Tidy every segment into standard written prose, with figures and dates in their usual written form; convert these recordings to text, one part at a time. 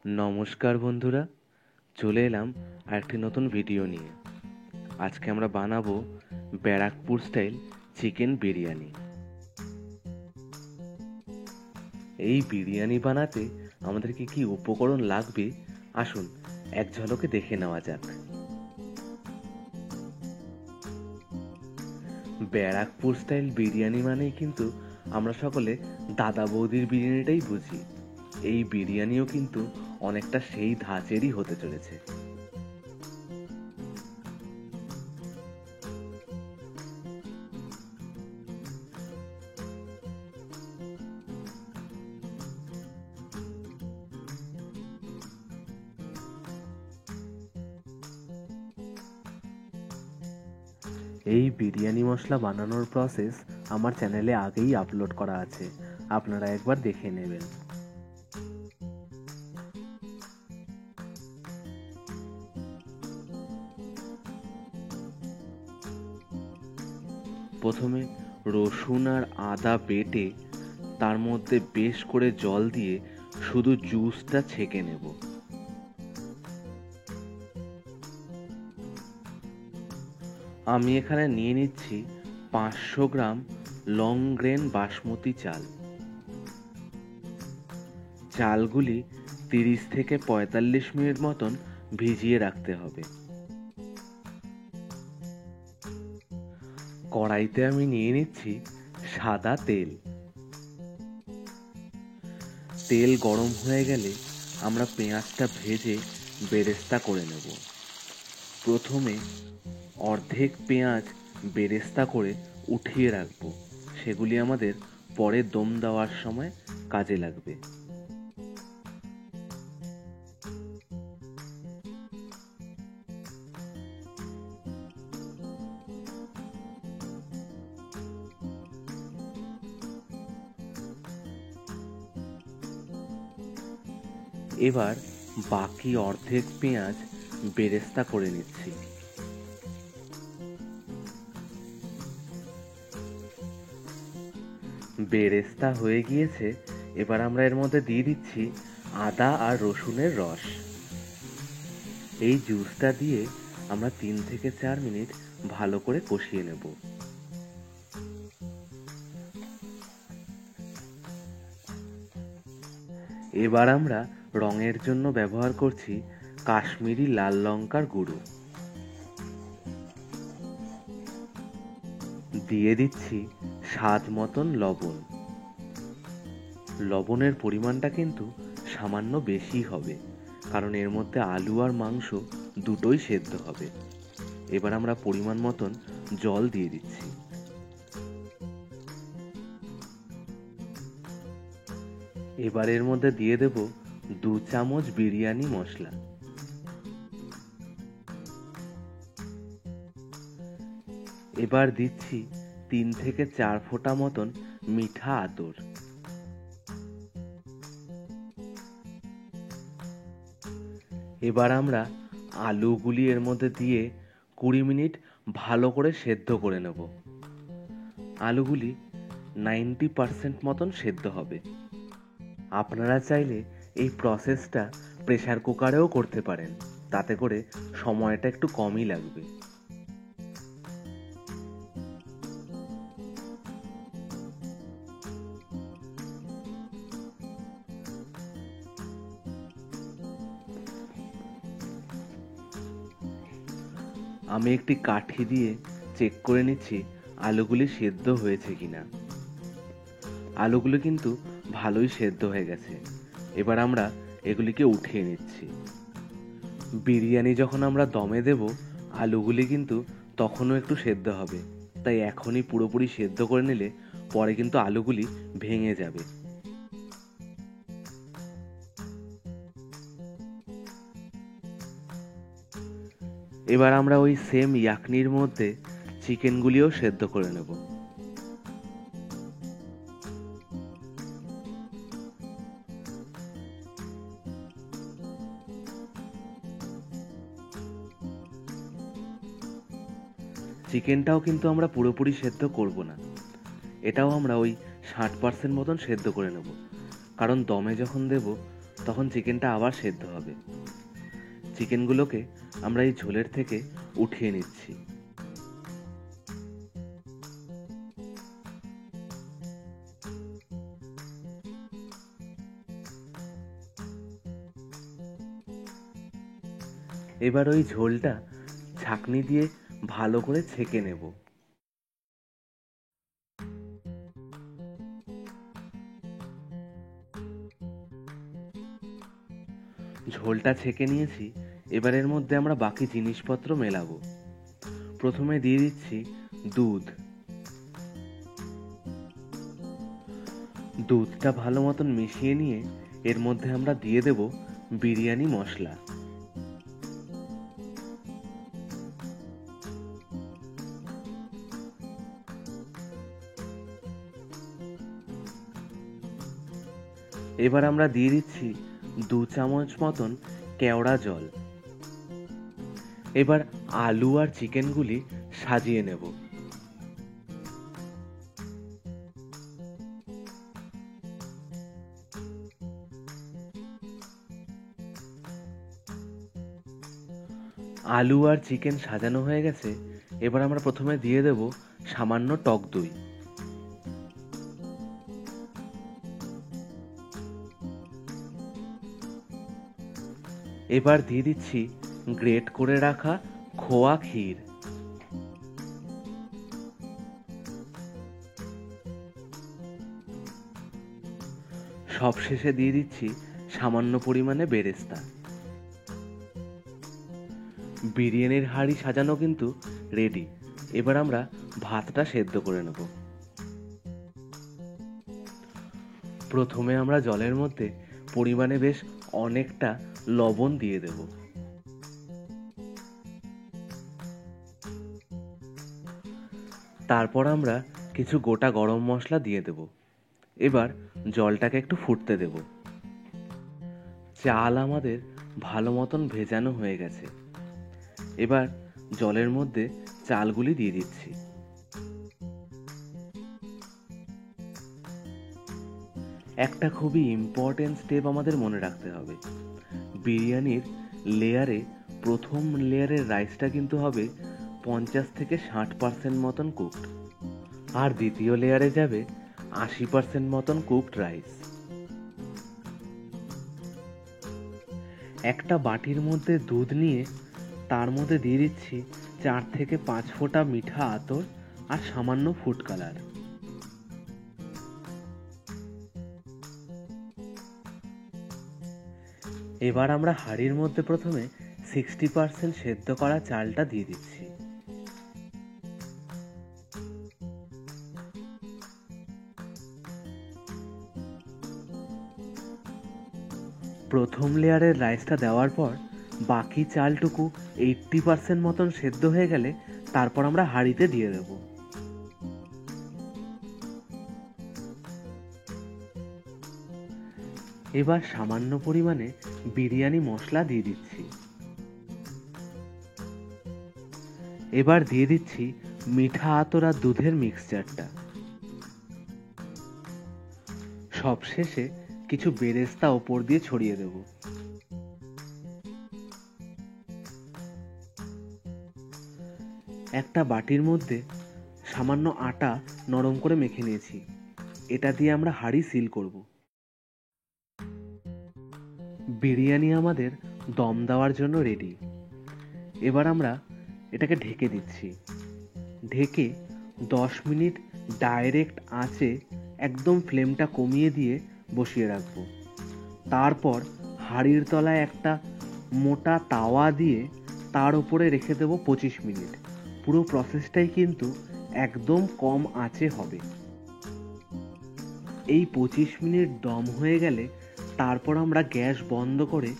নমস্কার বন্ধুরা, চলে এলাম আরেকটি নতুন ভিডিও নিয়ে। আজকে আমরা বানাবো ব্যারাকপুর স্টাইল চিকেন বিরিয়ানি। এই বিরিয়ানি বানাতে আমাদের কি কি উপকরণ লাগবে আসুন এক ঝলকে দেখে নেওয়া যাক। ব্যারাকপুর স্টাইল বিরিয়ানি মানেই কিন্তু আমরা সকলে দাদা বৌদির বিরিয়ানিটাই বুঝি। এই বিরিয়ানিও কিন্তু অনেকটা সেই ধাঁচেরই হতে চলেছে। এই বিরিয়ানি মশলা বানানোর প্রসেস আমার চ্যানেলে আগেই আপলোড করা আছে, আপনারা একবার দেখে নেবেন। প্রথমে রসুন আর আদা বেটে তার মধ্যে বেশ করে জল দিয়ে শুধু জুসটা ছেঁকে নেব। আমি এখানে নিয়ে নিচ্ছি 500 গ্রাম লং গ্রেন বাসমতি চাল। চালগুলি 30 থেকে 45 মিনিট মতন ভিজিয়ে রাখতে হবে। কড়াইতে আমি নিয়ে নিচ্ছি সাদা তেল। তেল গরম হয়ে গেলে আমরা পেঁয়াজটা ভেজে বেরেস্তা করে নেব। প্রথমে অর্ধেক পেঁয়াজ বেরেস্তা করে উঠিয়ে রাখবো, সেগুলি আমাদের পরে দম দেওয়ার সময় কাজে লাগবে। এবার বাকি অর্ধেক পেঁয়াজ বেরেস্তা করে নিচ্ছি। বেরেস্তা হয়ে গিয়েছে, এবার আমরা এর মধ্যে দিয়ে দিচ্ছি আদা আর রসুনের রস। এই জুসটা দিয়ে আমরা 3 থেকে 4 মিনিট ভালো করে কষিয়ে নেব। এবার আমরা রঙের জন্য ব্যবহার করছি কাশ্মীরি লাল লঙ্কার গুঁড়ো। দিয়ে দিচ্ছি স্বাদ মতন লবণ। লবণের পরিমাণটা কিন্তু সামান্য বেশি হবে, কারণ এর মধ্যে আলু আর মাংস দুটোই সেদ্ধ হবে। এবার আমরা পরিমাণ মতন জল দিয়ে দিচ্ছি। এবার এর মধ্যে দিয়ে দেব 2 চামচ বিরিয়ানি মশলা। এবার দিচ্ছি 3 থেকে 4 ফোঁটা মতন মিঠা আতর। এবার আমরা আলুগুলি এর মধ্যে দিয়ে 20 মিনিট ভালো করে সেদ্ধ করে নেব। আলুগুলি 90% মতন সেদ্ধ হবে। আপনারা চাইলে এই প্রসেসটা প্রেসার কুকারেও করতে পারেন, তাতে করে সময়টা একটু কমই লাগবে। আমি একটি কাঠি দিয়ে চেক করে নিচ্ছি আলুগুলি সেদ্ধ হয়েছে কিনা। আলুগুলো কিন্তু ভালোই সেদ্ধ হয়ে গেছে। এবার আমরা এগুলিকে উঠিয়ে নিচ্ছি। বিরিয়ানি যখন আমরা দমে দেব, আলুগুলি কিন্তু তখনও একটু সেদ্ধ হবে, তাই এখনই পুরোপুরি সেদ্ধ করে নিলে পরে কিন্তু আলুগুলি ভেঙে যাবে। এবার আমরা ওই সেম ইয়াকনির মধ্যে চিকেনগুলিও সেদ্ধ করে নেব। চিকেনটাও কিন্তু আমরা পুরোপুরি সেদ্ধ করব না, এটাও আমরা ওই 60% মতন সেদ্ধ করে নেব, কারণ দমে যখন দেব তখন চিকেনটা আবার সেদ্ধ হবে। চিকেনগুলোকে আমরা এই ঝোলের থেকে উঠিয়ে নিচ্ছি। এবার ওই ঝোলটা ছাঁকনি দিয়ে ভালো করে ছেঁকে নেব। ঝোলটা ছেঁকে নিয়েছি। এবার এর মধ্যে আমরা বাকি জিনিসপত্র মেলাবো। প্রথমে দিয়ে দিচ্ছি দুধ। দুধটা ভালো মতন মিশিয়ে নিয়ে এর মধ্যে আমরা দিয়ে দেব বিরিয়ানি মশলা। এবার আমরা দিয়ে দিচ্ছি 2 চামচ মতন কেওড়া জল। এবার আলু আর চিকেনগুলি সাজিয়ে নেব। আলু আর চিকেন সাজানো হয়ে গেছে। এবার আমরা প্রথমে দিয়ে দেব সামান্য টক দই। এবার দিয়ে দিচ্ছি গ্রেট করে রাখা খোয়া ক্ষীর। সবশেষে দিয়ে দিচ্ছি সামান্য পরিমাণে বেরেস্তা। বিরিয়ানির হাঁড়ি সাজানো কিন্তু রেডি। এবার আমরা ভাতটা সেদ্ধ করে নেব। প্রথমে আমরা জলের মধ্যে পরিমাণে বেশ অনেকটা লবণ দিয়ে দেব। তারপর আমরা কিছু গোটা গরম মশলা দিয়ে দেব। এবার জলটাকে একটু ফুটতে দেব। চাল আমাদের ভালো মতন ভেজানো হয়ে গেছে। এবার জলের মধ্যে চালগুলি দিয়ে দিচ্ছি। একটা খুবই ইম্পর্টেন্ট স্টেপ আমাদের মনে রাখতে হবে। বিরিয়ানির লেয়ারে প্রথম লেয়ারের রাইসটা কিন্তু হবে 50 থেকে 60% মতন কুকড, আর দ্বিতীয় লেয়ারে যাবে 80% মতন কুকড রাইস। একটা বাটির মধ্যে দুধ নিয়ে তার মধ্যে দিয়ে দিচ্ছি 4 থেকে 5 ফোঁটা মিঠা আতর আর সামান্য ফুড কালার। এবার আমরা হাঁড়ির মধ্যে প্রথমে 60% সেদ্ধ করা চালটা দিয়ে দিচ্ছি। প্রথম লেয়ারের রাইসটা দেওয়ার পর বাকি চালটুকু 80% মতন সেদ্ধ হয়ে গেলে তারপর আমরা হাঁড়িতে দিয়ে দেব। এবার সামান্য পরিমাণে বিরিয়ানি মশলা দিয়ে দিচ্ছি। এবার দিয়ে দিচ্ছি মিঠা আতর আর দুধের মিক্সচারটা। সবশেষে কিছু বেরেস্তা ওপর দিয়ে ছড়িয়ে দেব। একটা বাটির মধ্যে সামান্য আটা নরম করে মেখে নিয়েছি। এটা দিয়ে আমরা হাঁড়ি সিল করব। বিরিয়ানি আমাদের দম দেওয়ার জন্য রেডি। এবার আমরা এটাকে ঢেকে দিচ্ছি। ঢেকে 10 মিনিট ডাইরেক্ট আঁচে একদম ফ্লেমটা কমিয়ে দিয়ে বসিয়ে রাখবো। তারপর হাঁড়ির তলায় একটা মোটা তাওয়া দিয়ে তার উপরে রেখে দেবো 25 মিনিট। পুরো প্রসেসটাই কিন্তু একদম কম আঁচে হবে। এই 25 মিনিট দম হয়ে গেলে তারপর আমরা গ্যাস বন্ধ করে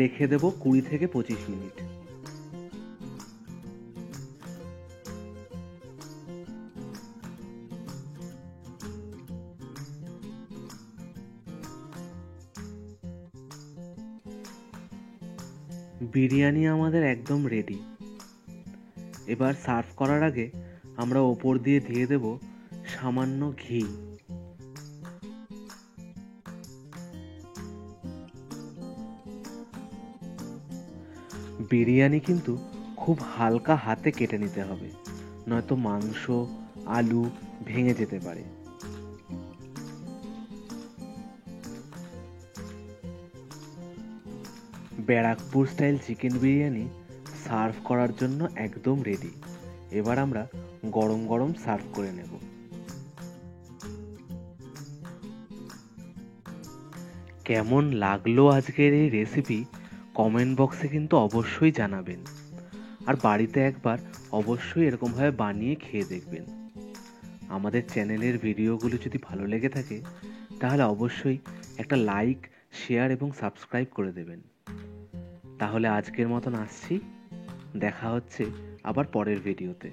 রেখে দেব 20 থেকে 25 মিনিট। বিরিয়ানি আমাদের একদম রেডি। এবার সার্ভ করার আগে আমরা ওপর দিয়ে দিয়ে দেব সামান্য ঘি। বিরিয়ানি কিন্তু খুব হালকা হাতে কেটে নিতে হবে, নয়তো মাংস আলু ভেঙে যেতে পারে। Barrackpore style chicken biryani serve করার জন্য একদম রেডি। এবার আমরা গরম গরম সার্ভ করে নেব। কেমন লাগলো আজকের এই রেসিপি কমেন্ট বক্সে কিন্তু অবশ্যই জানাবেন। আর বাড়িতে একবার অবশ্যই এরকমভাবে বানিয়ে খেয়ে দেখবেন। আমাদের চ্যানেলের ভিডিওগুলো যদি ভালো লেগে থাকে তাহলে অবশ্যই একটা লাইক, শেয়ার এবং সাবস্ক্রাইব করে দেবেন। তাহলে আজকের মতন আসছি, দেখা হচ্ছে আবার পরের ভিডিওতে।